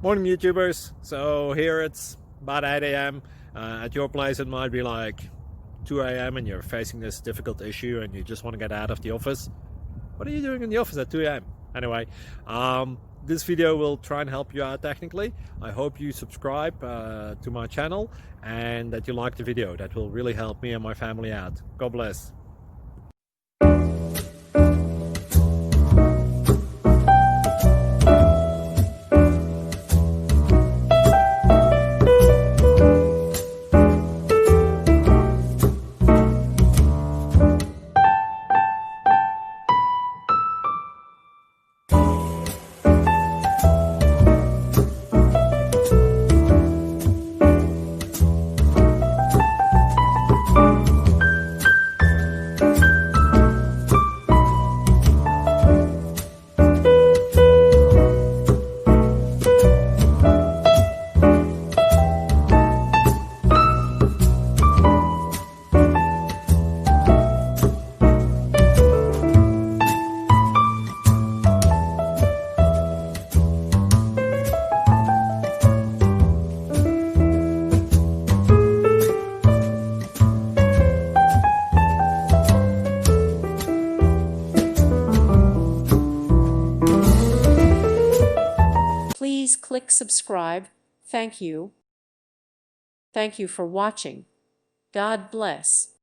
Morning YouTubers. So here it's about 8 a.m. At your place it might be like 2 a.m. and you're facing this difficult issue and you just want to get out of the office. What are you doing in the office at 2 a.m.? Anyway, this video will try and help you out technically. I hope you subscribe to my channel and that you like the video. That will really help me and my family out. God bless. Please click subscribe. Thank you. Thank you for watching. God bless.